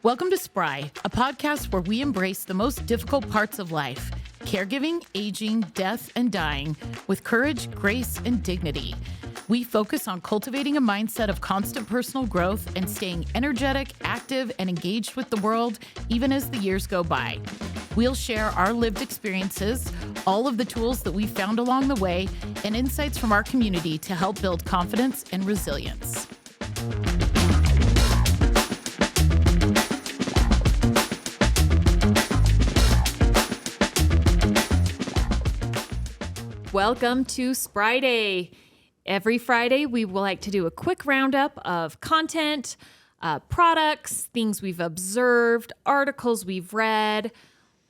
Welcome to Spry, a podcast where we embrace the most difficult parts of life: caregiving, aging, death, and dying, with courage, grace, and dignity. We focus on cultivating a mindset of constant personal growth and staying energetic, active, and engaged with the world, even as the years go by. We'll share our lived experiences, all of the tools that we found along the way, and insights from our community to help build confidence and resilience. Welcome to Spryday. Every Friday, we will like to do a quick roundup of content, products, things we've observed, articles we've read,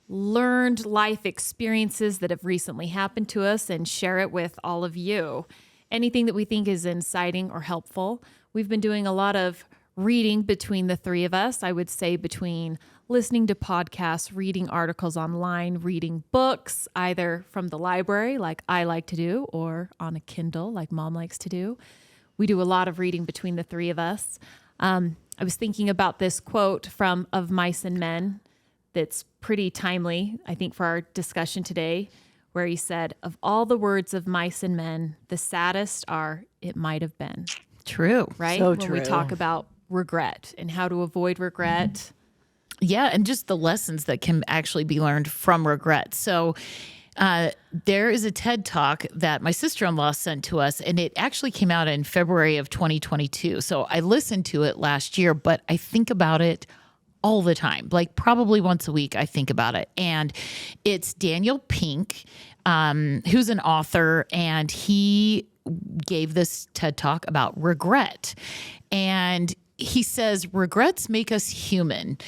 learned life experiences that have recently happened to us, and share it with all of you. Anything that we think is inciting or helpful. We've been doing a lot of reading between the three of us. I would say between listening to podcasts, reading articles online, reading books, either from the library like I like to do, or on a Kindle like Mom likes to do. We do a lot of reading between the three of us. I was thinking about this quote from Of Mice and Men that's pretty timely, I think, for our discussion today, where he said, "Of all the words of mice and men, the saddest are, it might have been." True. Right? So when true. we talk about regret and how to avoid regret. Mm-hmm. Yeah, and just the lessons that can actually be learned from regret. So there is a TED Talk that my sister-in-law sent to us, and it actually came out in February of 2022. So I listened to it last year, but I think about it all the time, like probably once a week I think about it. And it's Daniel Pink, who's an author, and he gave this TED Talk about regret. And he says, regrets make us human.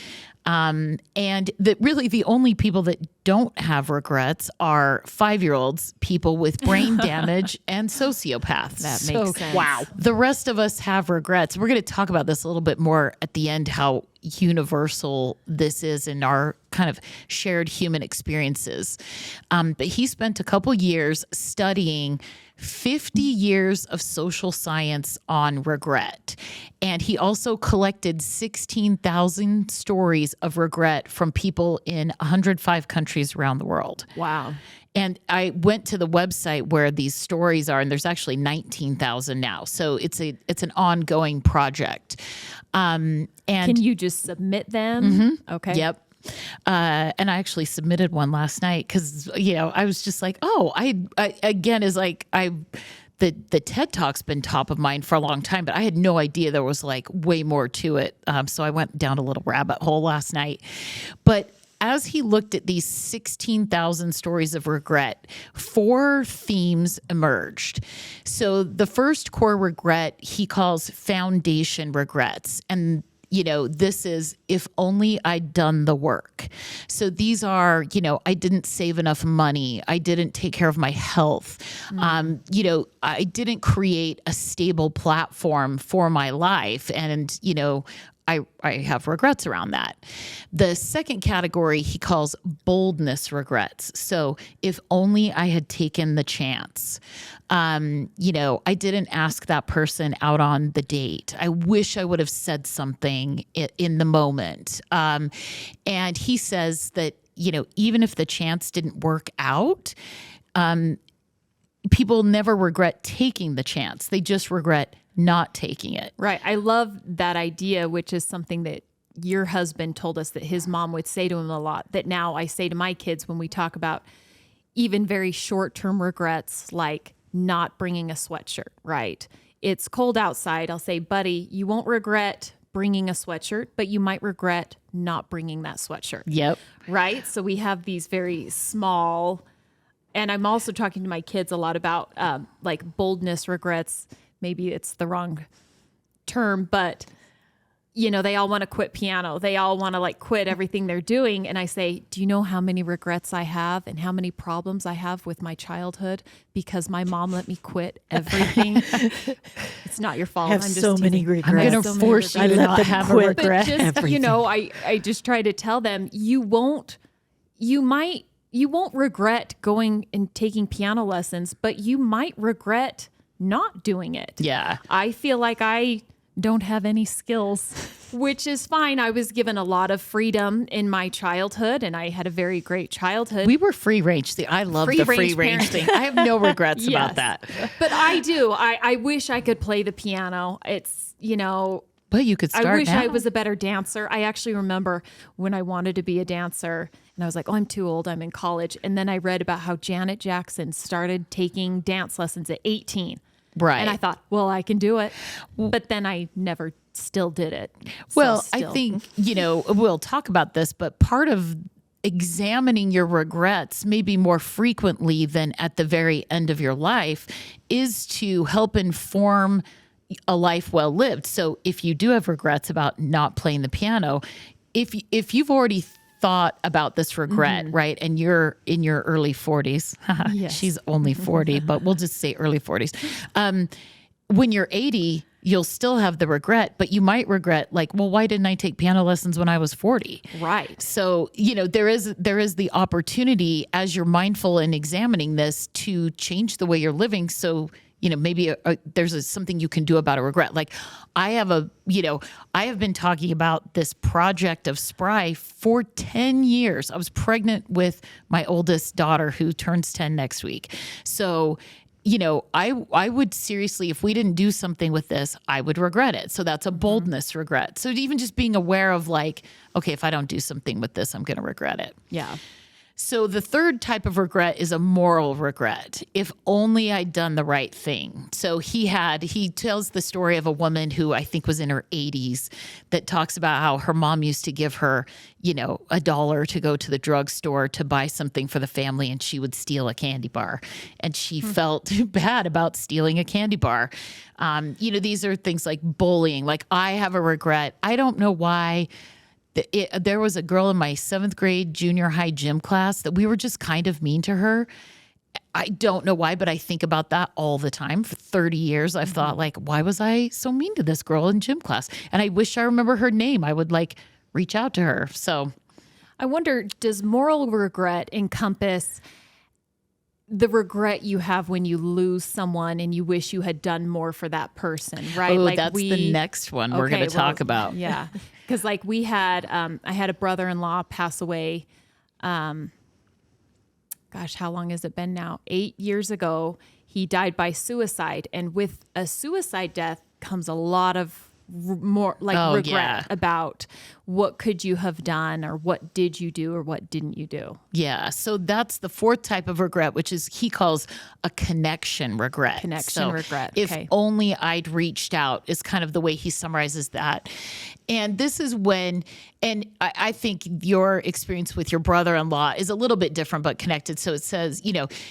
And that really the only people that don't have regrets are 5-year-olds, people with brain damage, and sociopaths. That makes sense. Wow. The rest of us have regrets. We're going to talk about this a little bit more at the end, how universal this is in our kind of shared human experiences. But he spent a couple years studying 50 years of social science on regret. And he also collected 16,000 stories of regret from people in 105 countries around the world. Wow. And I went to the website where these stories are, and there's actually 19,000 now. So it's an ongoing project. And can you just submit them? Mm-hmm. Okay. Yep. And I actually submitted one last night because, I was just like, the TED Talk's been top of mind for a long time, but I had no idea there was like way more to it. So I went down a little rabbit hole last night. But as he looked at these 16,000 stories of regret, 4 themes emerged. So the first core regret he calls foundation regrets. And this is, if only I'd done the work. So these are, I didn't save enough money. I didn't take care of my health. I didn't create a stable platform for my life. And, I have regrets around that. The second category he calls boldness regrets. So if only I had taken the chance. I didn't ask that person out on the date. I wish I would have said something in the moment. And he says that, even if the chance didn't work out, people never regret taking the chance. They just regret not taking it. Right. I love that idea, which is something that your husband told us that his mom would say to him a lot, that now I say to my kids when we talk about even very short-term regrets, like not bringing a sweatshirt, right? It's cold outside. I'll say, buddy, you won't regret bringing a sweatshirt, but you might regret not bringing that sweatshirt. Yep. Right? So we have these very small, and I'm also talking to my kids a lot about like boldness regrets. Maybe it's the wrong term, but they all want to quit piano. They all want to quit everything they're doing. And I say, do you know how many regrets I have and how many problems I have with my childhood because my mom let me quit everything? It's not your fault. I have so many regrets. I'm going to force you to not have a regret. But just, I just try to tell them you won't regret going and taking piano lessons, but you might regret not doing it. Yeah. I feel like I don't have any skills, which is fine. I was given a lot of freedom in my childhood, and I had a very great childhood. We were free range. I love the free range parenting. thing. I have no regrets about that. But I do. I wish I could play the piano. It's, But you could start I wish now. I was a better dancer. I actually remember when I wanted to be a dancer and I was like, oh, I'm too old. I'm in college. And then I read about how Janet Jackson started taking dance lessons at 18. Right. And I thought, well, I can do it. But then I never still did it. Well, So I still. think, we'll talk about this, but part of examining your regrets maybe more frequently than at the very end of your life is to help inform a life well lived. So if you do have regrets about not playing the piano, if you've already thought about this regret, right? And you're in your early 40s. Yes. She's only 40, but we'll just say early 40s. When you're 80, you'll still have the regret, but you might regret like, well, why didn't I take piano lessons when I was 40? Right. So, there is the opportunity as you're mindful in examining this to change the way you're living. So, maybe there's something you can do about a regret. Like I have been talking about this project of Spry for 10 years. I was pregnant with my oldest daughter who turns 10 next week. So, I would seriously, if we didn't do something with this, I would regret it. So that's a boldness regret. So even just being aware of like, okay, if I don't do something with this, I'm going to regret it. Yeah. So the third type of regret is a moral regret. If only I'd done the right thing. So he tells the story of a woman who I think was in her 80s that talks about how her mom used to give her, $1 to go to the drugstore to buy something for the family, and she would steal a candy bar. And she felt bad about stealing a candy bar. These are things like bullying. Like I have a regret. I don't know why. There was a girl in my 7th grade junior high gym class that we were just kind of mean to her. I don't know why, but I think about that all the time. For 30 years, I've thought like, why was I so mean to this girl in gym class? And I wish I remember her name. I would like reach out to her. So I wonder, does moral regret encompass the regret you have when you lose someone and you wish you had done more for that person, right? Oh, that's the next one we're going to talk about. Yeah. Because like we had, I had a brother-in-law pass away. Gosh, how long has it been now? 8 years ago, he died by suicide. And with a suicide death comes a lot of regret about what could you have done or what did you do or what didn't you do. Yeah. So that's the fourth type of regret, which is he calls a connection regret. Regret. If only I'd reached out is kind of the way he summarizes that. And this is when, and I think your experience with your brother-in-law is a little bit different, but connected. So it says,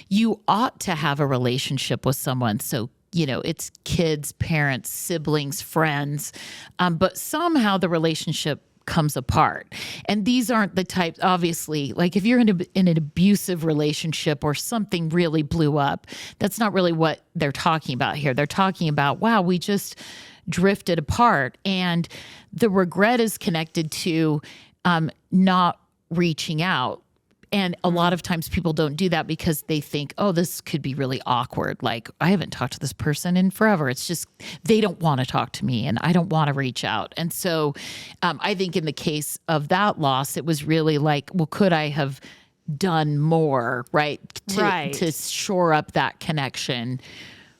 you ought to have a relationship with someone. So it's kids, parents, siblings, friends, but somehow the relationship comes apart. And these aren't the types, obviously, like if you're in an abusive relationship or something really blew up, that's not really what they're talking about here. They're talking about, wow, we just drifted apart. And the regret is connected to not reaching out. And a lot of times people don't do that because they think, oh, this could be really awkward. Like, I haven't talked to this person in forever. It's just, they don't want to talk to me and I don't want to reach out. And so I think in the case of that loss, it was really like, well, could I have done more, right? To shore up that connection.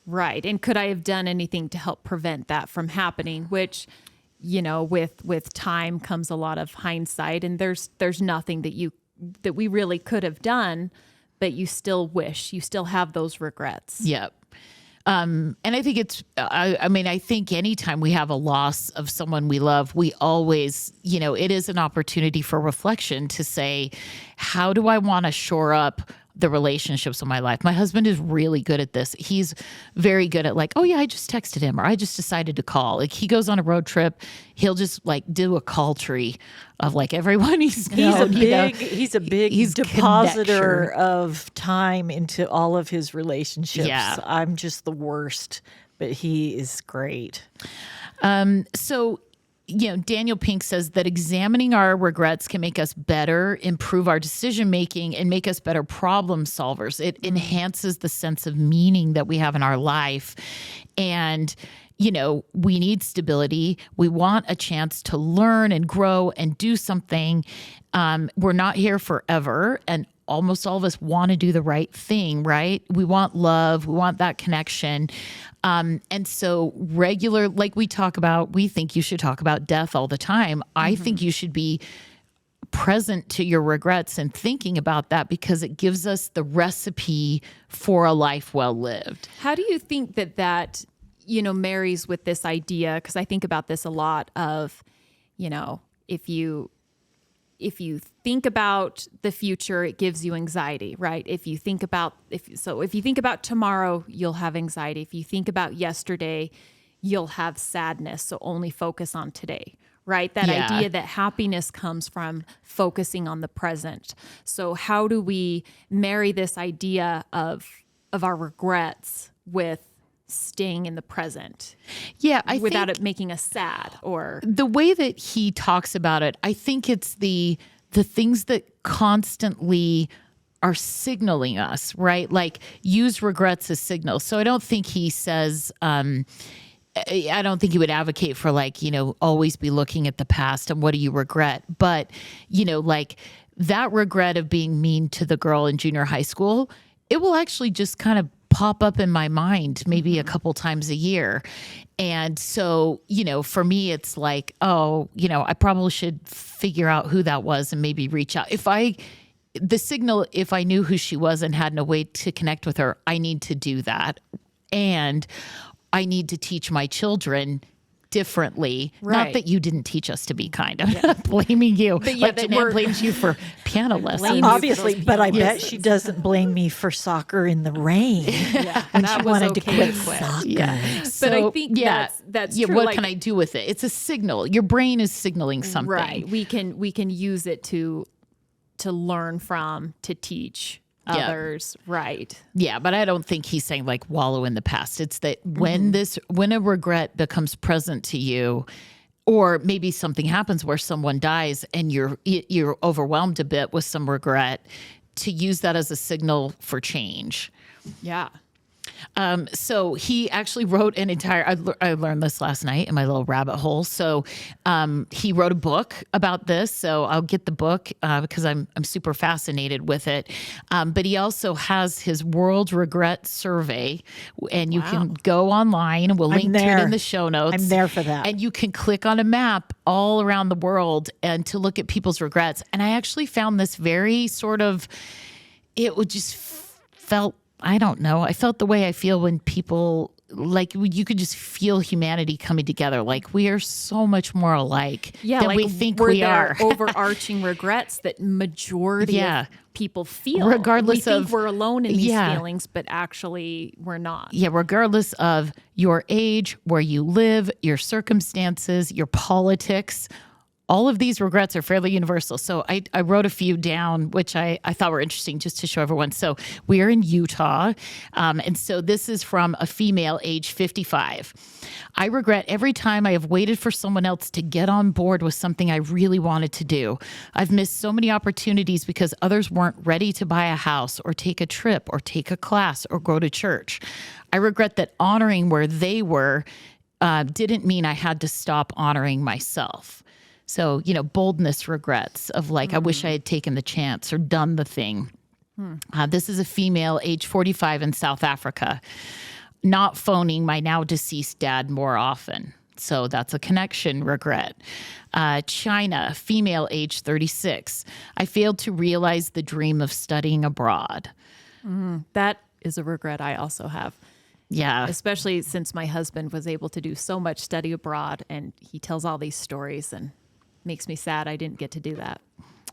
Right. And could I have done anything to help prevent that from happening? Which, with time comes a lot of hindsight, and there's nothing that we really could have done, but you still have those regrets. Yep. And I think I think anytime we have a loss of someone we love, we always, it is an opportunity for reflection to say, how do I want to shore up the relationships in my life? My husband is really good at this. He's very good at like, oh yeah, I just texted him or I just decided to call. Like he goes on a road trip, he'll just like do a call tree of like everyone he's known. He's a big depositor of time into all of his relationships. Yeah. I'm just the worst, but he is great. So Daniel Pink says that examining our regrets can make us better, improve our decision making, and make us better problem solvers. It enhances the sense of meaning that we have in our life. And we need stability. We want a chance to learn and grow and do something. We're not here forever. And almost all of us want to do the right thing, right? We want love. We want that connection. And so like we think you should talk about death all the time. I think you should be present to your regrets and thinking about that, because it gives us the recipe for a life well lived. How do you think that marries with this idea? Because I think about this a lot of, if you think about the future, it gives you anxiety, right? If you think about tomorrow, you'll have anxiety. If you think about yesterday, you'll have sadness. So only focus on today, right? That idea that happiness comes from focusing on the present. So how do we marry this idea of our regrets with staying in the present? Yeah, without think it making us sad, or the way that he talks about it, I think it's the things that constantly are signaling us, right? Like use regrets as signals. So I don't think he says, I don't think he would advocate for always be looking at the past and what do you regret? But, like that regret of being mean to the girl in junior high school, it will actually just kind of pop up in my mind maybe a couple times a year. And so, for me, it's like, I probably should figure out who that was and maybe reach out. If I knew who she was and had no way to connect with her, I need to do that. And I need to teach my children differently. Right. Not that you didn't teach us to be kind. I'm not blaming you. But Jeanette blames you for piano lessons. Obviously, but I bet she doesn't blame me for soccer in the rain when she wanted to quit soccer. Yeah. But I think that's true. What can I do with it? It's a signal. Your brain is signaling something. Right. We can use it to learn from, to teach others. Right. Yeah, but I don't think he's saying wallow in the past. It's that when a regret becomes present to you, or maybe something happens where someone dies and you're overwhelmed a bit with some regret, to use that as a signal for change. Yeah. So he actually wrote an entire, I learned this last night in my little rabbit hole. So he wrote a book about this. So I'll get the book because I'm super fascinated with it. But he also has his World Regret Survey, and you can go online, and we'll link to it in the show notes. I'm there for that. And you can click on a map all around the world and to look at people's regrets. And I actually found this very it would just felt, I don't know. I felt the way I feel when people, you could just feel humanity coming together. We are so much more alike than we think we are. Overarching regrets that majority of people feel. Regardless we of... think we're alone in these feelings, but actually we're not. Yeah, regardless of your age, where you live, your circumstances, your politics, all of these regrets are fairly universal. So I wrote a few down, which I thought were interesting just to show everyone. So we are in Utah. And so this is from a female age 55. I regret every time I have waited for someone else to get on board with something I really wanted to do. I've missed so many opportunities because others weren't ready to buy a house or take a trip or take a class or go to church. I regret that honoring where they were didn't mean I had to stop honoring myself. So, boldness regrets of I wish I had taken the chance or done the thing. This is a female, age 45 in South Africa, not phoning my now deceased dad more often. So that's a connection regret. China, female, age 36. I failed to realize the dream of studying abroad. That is a regret I also have. Yeah. Especially since my husband was able to do so much study abroad, and he tells all these stories, and makes me sad I didn't get to do that.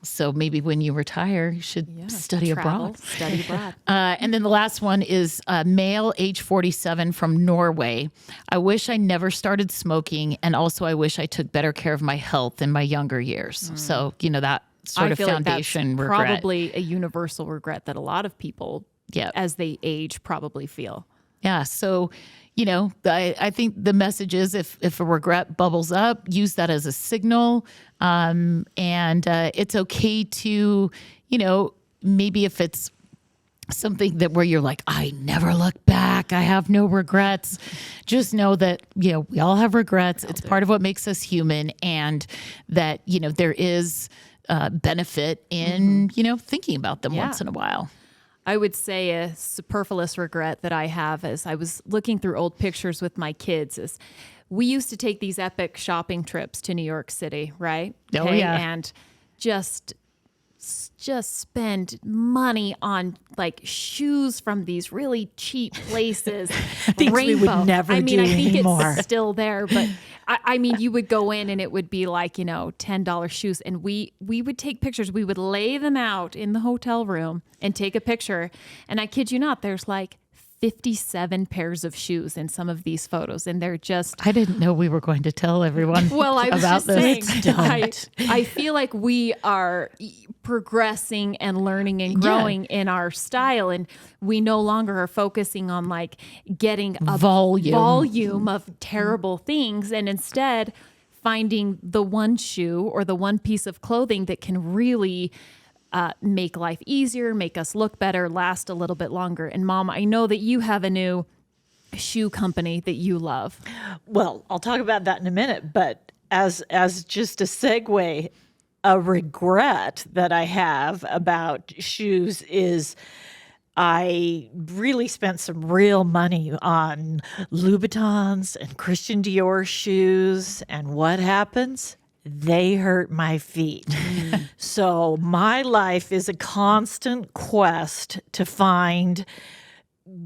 So maybe when you retire, you should study abroad. Study abroad. And then the last one is male, age 47 from Norway. I wish I never started smoking, and also I wish I took better care of my health in my younger years. So, that sort of foundation like that's regret. Probably a universal regret that a lot of people, as they age, probably feel. Yeah. So, I think the message is if a regret bubbles up, use that as a signal. And it's okay to, maybe if it's something that where you're like, I never look back. I have no regrets. Just know that, we all have regrets. It's part of what makes us human, and that, there is benefit in, thinking about them once in a while. I would say a superfluous regret that I have as I was looking through old pictures with my kids is we used to take these epic shopping trips to New York City, right? Oh, yeah. And just spend money on like shoes from these really cheap places. Things we would never do I think anymore. It's still there, but I mean, you would go in and it would be like, $10 shoes. And we would take pictures. We would lay them out in the hotel room and take a picture. And I kid you not, there's like 57 pairs of shoes in some of these photos, and they're just... I didn't know we were going to tell everyone Well, I was about just this. saying, I feel like we are progressing and learning and growing in our style, and we no longer are focusing on like getting a volume of terrible things, and instead finding the one shoe or the one piece of clothing that can really make life easier, make us look better, last a little bit longer. And Mom, I know that you have a new shoe company that you love. Well, I'll talk about that in a minute, but as just a segue, a regret that I have about shoes is I really spent some real money on Louboutins and Christian Dior shoes, and what happens? They hurt my feet. So my life is a constant quest to find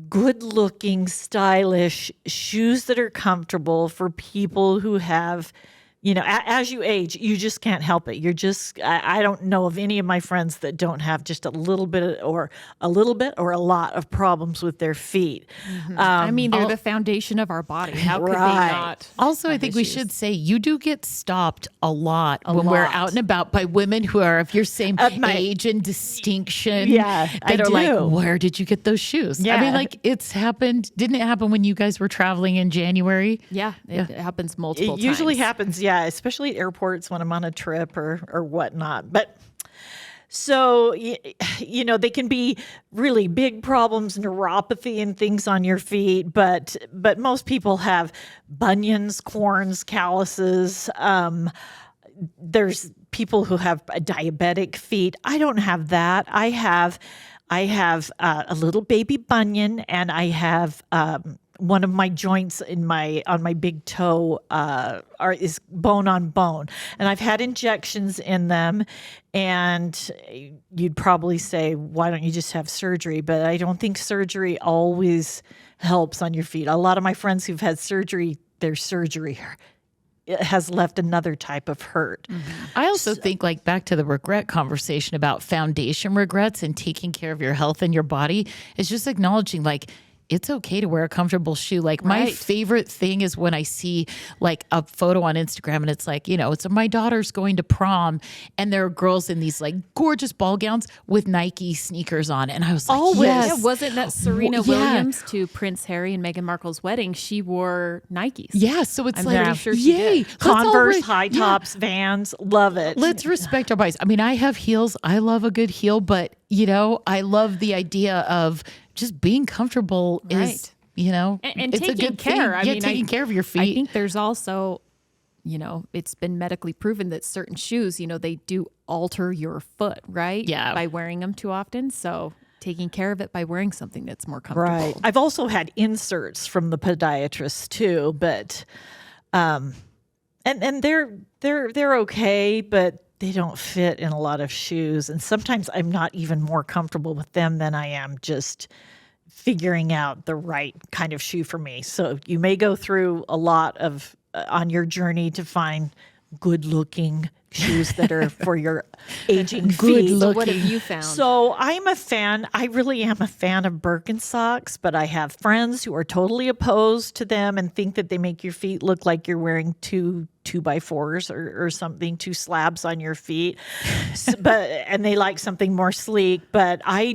good-looking, stylish shoes that are comfortable for people who have, as you age, you just can't help it. I don't know of any of my friends that don't have just a little bit or a lot of problems with their feet. I mean, they're the foundation of our body. How could they not? Also, I think we should say you do get stopped a lot when we're out and about by women who are of your same age and distinction. Yeah, that I are do. like, where did you get those shoes? Yeah. I mean, like it's happened. Didn't it happen when you guys were traveling in January? Yeah, it happens multiple times. It usually happens, yeah, especially at airports when I'm on a trip or whatnot. But so, they can be really big problems, neuropathy and things on your feet, but most people have bunions, corns, calluses. There's people who have diabetic feet. I don't have that. I have a little baby bunion, and I have one of my joints on my big toe is bone on bone, and I've had injections in them. And you'd probably say, why don't you just have surgery? But I don't think surgery always helps on your feet. A lot of my friends who've had surgery, their surgery has left another type of hurt. I also think, like, back to the regret conversation about foundation regrets and taking care of your health and your body, is just acknowledging, like, it's okay to wear a comfortable shoe. Like my favorite thing is when I see like a photo on Instagram and it's like, it's my daughter's going to prom and there are girls in these like gorgeous ball gowns with Nike sneakers on. And I was like, yes. Yeah, wasn't that Serena Williams to Prince Harry and Meghan Markle's wedding? She wore Nikes. Yeah. So it's I'm like, pretty sure she yay. did. Converse, high tops, Vans, love it. Let's respect our bodies. I mean, I have heels. I love a good heel, but I love the idea of just being comfortable is, and it's taking a good care. I mean, taking care of your feet. I think there's also, it's been medically proven that certain shoes, they do alter your foot, right? Yeah. By wearing them too often. So taking care of it by wearing something that's more comfortable. Right. I've also had inserts from the podiatrist too, but, and they're okay, but they don't fit in a lot of shoes. And sometimes I'm not even more comfortable with them than I am just figuring out the right kind of shoe for me. So you may go through a lot of on your journey to find good looking shoes that are for your aging feet. So what have you found? So I'm a fan. I really am a fan of Birkenstocks, but I have friends who are totally opposed to them and think that they make your feet look like you're wearing two 2x4s or something, two slabs on your feet. And they like something more sleek. But I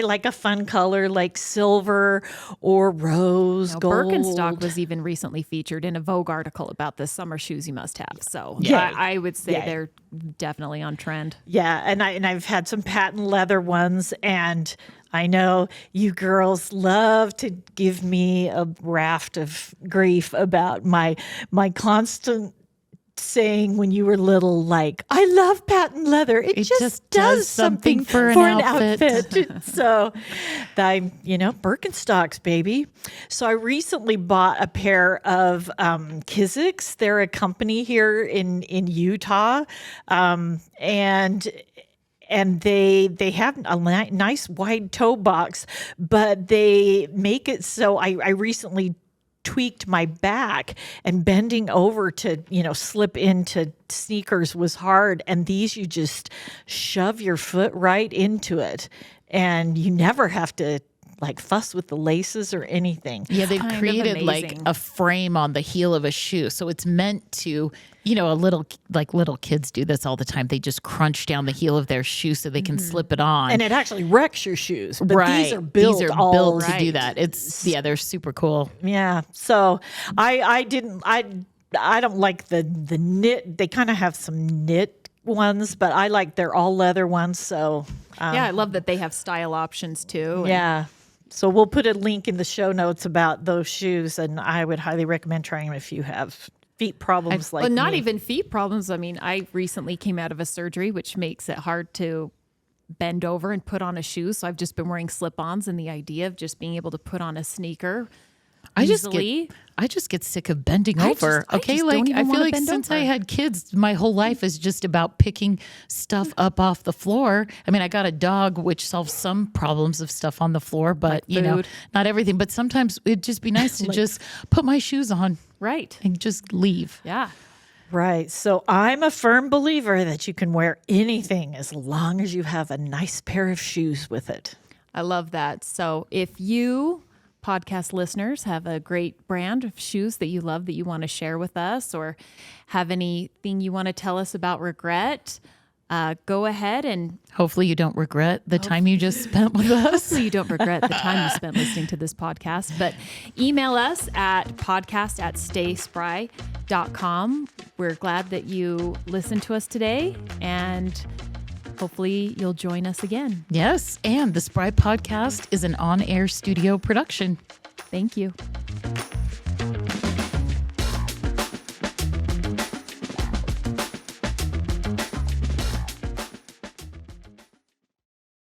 like a fun color like silver or rose gold. Birkenstock was even recently featured in a Vogue article about the summer shoes you must have. So I would say they're definitely on trend. Yeah, and I've had some patent leather ones, and I know you girls love to give me a raft of grief about my constant saying when you were little, like, I love patent leather. It just does something for an outfit. So I'm, Birkenstocks, baby. So I recently bought a pair of Kiziks. They're a company here in Utah. And they have a nice wide toe box, but they make it so I recently tweaked my back, and bending over to, slip into sneakers was hard. And these, you just shove your foot right into it, and you never have to fuss with the laces or anything. Yeah, they've created a frame on the heel of a shoe. So it's meant to, little kids do this all the time. They just crunch down the heel of their shoe so they can slip it on. And it actually wrecks your shoes. But right. These are built to do that. They're super cool. Yeah. So I don't like the knit. They kind of have some knit ones, but I like they're all leather ones. So I love that they have style options too. Yeah. So we'll put a link in the show notes about those shoes, and I would highly recommend trying them if you have feet problems like not me. even feet problems. I mean, I recently came out of a surgery, which makes it hard to bend over and put on a shoe. So I've just been wearing slip-ons, and the idea of just being able to put on a sneaker easily. I just get sick of bending over. I feel like since I had kids, my whole life is just about picking stuff up off the floor. I mean, I got a dog, which solves some problems of stuff on the floor, but not everything. But sometimes it'd just be nice to just put my shoes on, right, and just leave. Yeah. Right. So I'm a firm believer that you can wear anything as long as you have a nice pair of shoes with it. I love that. So if you podcast listeners have a great brand of shoes that you love that you want to share with us, or have anything you want to tell us about regret, go ahead and hopefully you don't regret the time you just spent with us. Hopefully you don't regret the time you spent listening to this podcast, but email us at podcast@stayspry.com. We're glad that you listened to us today, and hopefully you'll join us again. Yes, and the Spry podcast is an on-air studio production. Thank you.